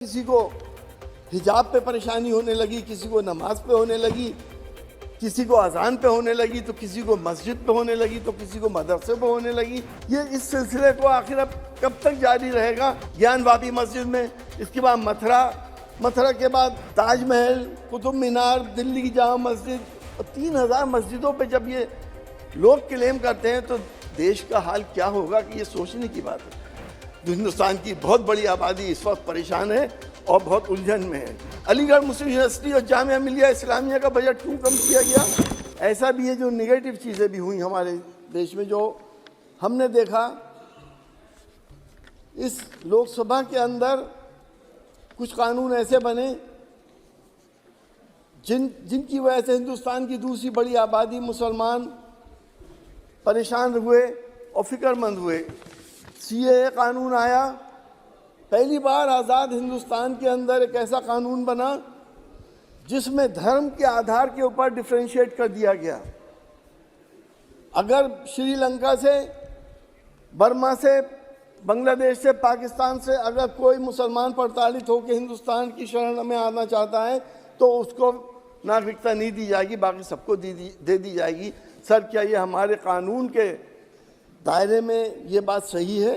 किसी को हिजाब पे परेशानी होने लगी, किसी को नमाज पे होने लगी, किसी को अजान पे होने लगी, तो किसी को मस्जिद पे होने लगी, तो किसी को मदरसे पे होने लगी। ये इस सिलसिले को आखिर अब कब तक जारी रहेगा? ज्ञानवापी मस्जिद में, इसके बाद मथुरा के बाद ताजमहल, कुतुब मीनार, दिल्ली की जामा मस्जिद और 3000 मस्जिदों पे जब ये लोग क्लेम करते हैं तो देश का हाल क्या होगा कि ये सोचने की बात है। हिंदुस्तान की बहुत बड़ी आबादी इस वक्त परेशान है और बहुत उलझन में है। अलीगढ़ मुस्लिम यूनिवर्सिटी और जामिया मिलिया इस्लामिया का बजट क्यों कम किया गया? ऐसा भी है जो नेगेटिव चीज़ें भी हुई हमारे देश में, जो हमने देखा इस लोकसभा के अंदर कुछ कानून ऐसे बने जिनकी वजह से हिंदुस्तान की दूसरी बड़ी आबादी मुसलमान परेशान हुए और फिक्रमंद हुए। सीएए कानून आया, पहली बार आज़ाद हिंदुस्तान के अंदर एक ऐसा कानून बना जिसमें धर्म के आधार के ऊपर डिफरेंशिएट कर दिया गया। अगर श्रीलंका से, बर्मा से, बांग्लादेश से, पाकिस्तान से अगर कोई मुसलमान प्रताड़ित होकर हिंदुस्तान की शरण में आना चाहता है तो उसको नागरिकता नहीं दी जाएगी, बाकी सबको दे दी जाएगी। सर, क्या ये हमारे कानून के दायरे में ये बात सही है?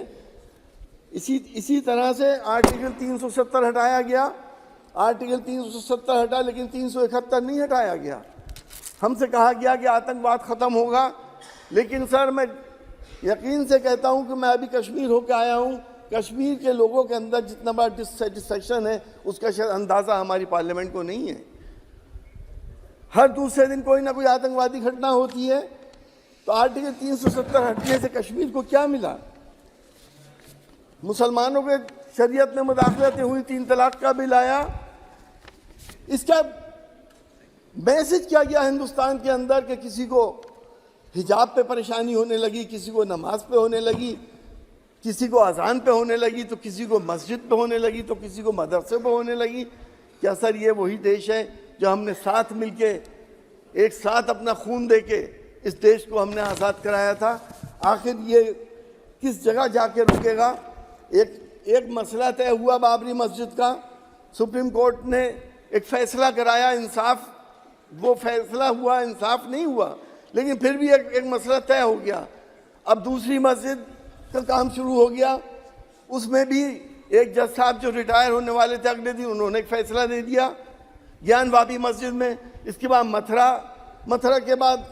इसी तरह से आर्टिकल 370 हटाया गया। आर्टिकल 370 हटा, लेकिन 371 नहीं हटाया गया। हमसे कहा गया कि आतंकवाद ख़त्म होगा, लेकिन सर मैं यकीन से कहता हूं कि मैं अभी कश्मीर होकर आया हूं। कश्मीर के लोगों के अंदर जितना बड़ा डिससेटिस्फैक्शन है उसका शायद अंदाज़ा हमारी पार्लियामेंट को नहीं है। हर दूसरे दिन कोई ना कोई आतंकवादी घटना होती है। तो आर्टिकल 370 हटने से कश्मीर को क्या मिला? मुसलमानों के शरीयत में मुदाखलतें हुई, 3 तलाक का बिल आया। इसका मैसेज क्या गया हिंदुस्तान के अंदर कि किसी को हिजाब पे परेशानी होने लगी, किसी को नमाज पे होने लगी, किसी को अजान पे होने लगी, तो किसी को मस्जिद पे होने लगी, तो किसी को मदरसे पे होने लगी। क्या सर ये वही देश है जो हमने साथ मिलके एक साथ अपना खून दे के इस देश को हमने आज़ाद कराया था? आखिर ये किस जगह जाके रुकेगा? एक मसला तय हुआ बाबरी मस्जिद का, सुप्रीम कोर्ट ने एक फैसला कराया, इंसाफ वो फैसला हुआ, इंसाफ नहीं हुआ, लेकिन फिर भी एक मसला तय हो गया। अब दूसरी मस्जिद का काम शुरू हो गया, उसमें भी एक जज साहब जो रिटायर होने वाले थे अगले दिन, उन्होंने एक फैसला दे दिया ज्ञानवापी मस्जिद में। इसके बाद मथुरा के बाद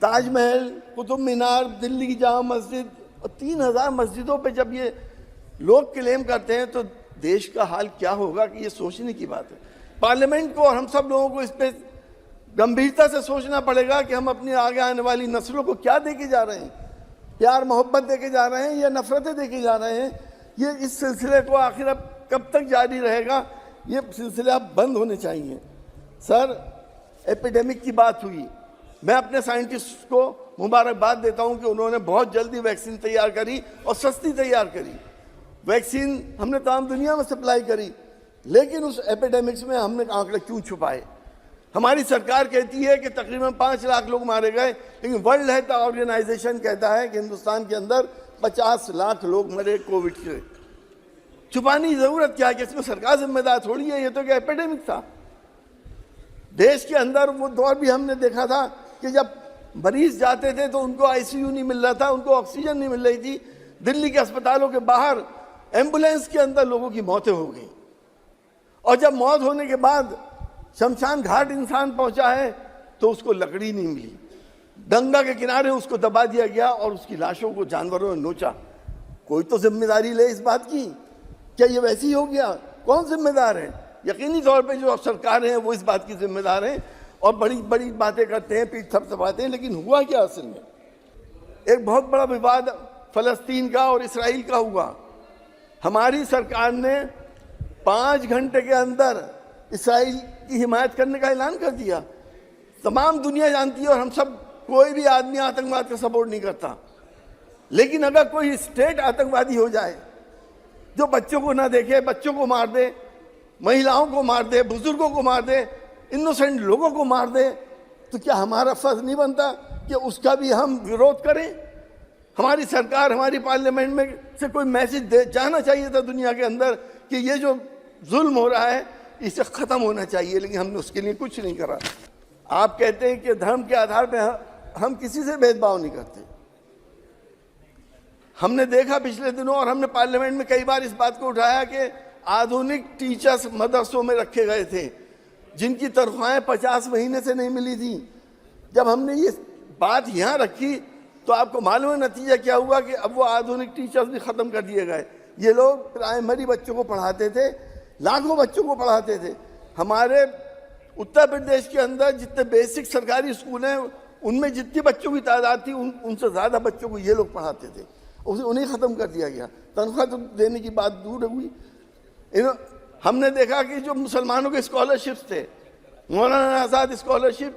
ताजमहल, कुतुब मीनार, दिल्ली की जामा मस्जिद और 3000 मस्जिदों पे जब ये लोग क्लेम करते हैं तो देश का हाल क्या होगा कि ये सोचने की बात है। पार्लियामेंट को और हम सब लोगों को इस पे गंभीरता से सोचना पड़ेगा कि हम अपनी आगे आने वाली नस्लों को क्या दे के जा रहे हैं। प्यार मोहब्बत दे के जा रहे हैं या नफरतें दे के जा रहे हैं? ये इस सिलसिले को आखिर अब कब तक जारी रहेगा? ये सिलसिला बंद होने चाहिए। सर, एपिडेमिक की बात हुई, मैं अपने साइंटिस्ट को मुबारकबाद देता हूं कि उन्होंने बहुत जल्दी वैक्सीन तैयार करी और सस्ती तैयार करी। वैक्सीन हमने तमाम दुनिया में सप्लाई करी, लेकिन उस एपिडेमिक्स में हमने आंकड़े क्यों छुपाए? हमारी सरकार कहती है कि तकरीबन 5 लाख लोग मारे गए, लेकिन वर्ल्ड हेल्थ ऑर्गेनाइजेशन कहता है कि हिंदुस्तान के अंदर 50 लाख लोग मरे कोविड से। छुपाने की जरूरत क्या है? कि इसमें सरकार जिम्मेदार थोड़ी है, ये तो क्या एपिडेमिक था। देश के अंदर वो दौर भी हमने देखा था कि जब मरीज जाते थे तो उनको आईसीयू नहीं मिल रहा था, उनको ऑक्सीजन नहीं मिल रही थी। दिल्ली के अस्पतालों के बाहर एम्बुलेंस के अंदर लोगों की मौतें हो गई, और जब मौत होने के बाद शमशान घाट इंसान पहुंचा है तो उसको लकड़ी नहीं मिली, गंगा के किनारे उसको दबा दिया गया और उसकी लाशों को जानवरों ने नोचा। कोई तो जिम्मेदारी ले इस बात की। क्या ये वैसे ही हो गया? कौन जिम्मेदार है? यकीनी तौर पे जो सरकार हैं वो इस बात की जिम्मेदार हैं और बड़ी बड़ी बातें करते हैं, पीठ थपथपाते हैं, लेकिन हुआ क्या असल में? एक बहुत बड़ा विवाद फलस्तीन का और इसराइल का हुआ। हमारी सरकार ने 5 घंटे के अंदर इसराइल की हिमायत करने का ऐलान कर दिया। तमाम दुनिया जानती है और हम सब, कोई भी आदमी आतंकवाद का सपोर्ट नहीं करता, लेकिन अगर कोई स्टेट आतंकवादी हो जाए जो बच्चों को ना देखे, बच्चों को मार दे, महिलाओं को मार दे, बुजुर्गों को मार दे, इनोसेंट लोगों को मार दे, तो क्या हमारा फर्ज नहीं बनता कि उसका भी हम विरोध करें? हमारी सरकार, हमारी पार्लियामेंट में से कोई मैसेज जाना चाहिए था दुनिया के अंदर कि ये जो जुल्म हो रहा है इसे ख़त्म होना चाहिए, लेकिन हमने उसके लिए कुछ नहीं करा। आप कहते हैं कि धर्म के आधार पर हम किसी से भेदभाव नहीं करते। हमने देखा पिछले दिनों, और हमने पार्लियामेंट में कई बार इस बात को उठाया कि आधुनिक टीचर्स मदरसों में रखे गए थे जिनकी तनख्वाहें 50 महीने से नहीं मिली थी। जब हमने ये बात यहाँ रखी तो आपको मालूम है नतीजा क्या हुआ कि अब वो आधुनिक टीचर्स भी ख़त्म कर दिए गए। ये लोग प्राइमरी बच्चों को पढ़ाते थे, लाखों बच्चों को पढ़ाते थे। हमारे उत्तर प्रदेश के अंदर जितने बेसिक सरकारी स्कूल हैं उनमें जितनी बच्चों की तादाद थी उनसे ज़्यादा बच्चों को ये लोग पढ़ाते थे, उन्हें ख़त्म कर दिया गया। तनख्वाह तो देने की बात दूर हुई। हमने देखा कि जो मुसलमानों के स्कॉलरशिप्स थे, मौलाना आज़ाद स्कॉलरशिप,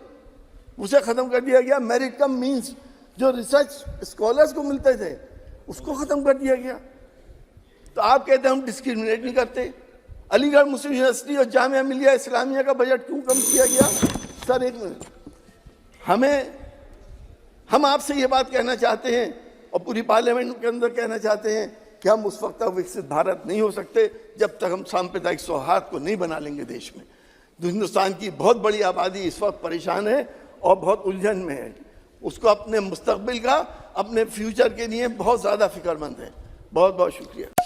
उसे ख़त्म कर दिया गया। मेरिट कम मीन्स जो रिसर्च स्कॉलर्स को मिलते थे उसको ख़त्म कर दिया गया। तो आप कहते हैं हम डिस्क्रिमिनेट नहीं करते। अलीगढ़ मुस्लिम यूनिवर्सिटी और जामिया मिलिया इस्लामिया का बजट क्यों कम किया गया? सर एक मिनट, हम आपसे ये बात कहना चाहते हैं और पूरी पार्लियामेंट के अंदर कहना चाहते हैं कि हम उस वक्त तक विकसित भारत नहीं हो सकते जब तक हम सांप्रदायिक सौहार्द को नहीं बना लेंगे देश में। हिंदुस्तान की बहुत बड़ी आबादी इस वक्त परेशान है और बहुत उलझन में है। उसको अपने मुस्तकबिल का, अपने फ्यूचर के लिए बहुत ज़्यादा फिक्रमंद है। बहुत बहुत शुक्रिया।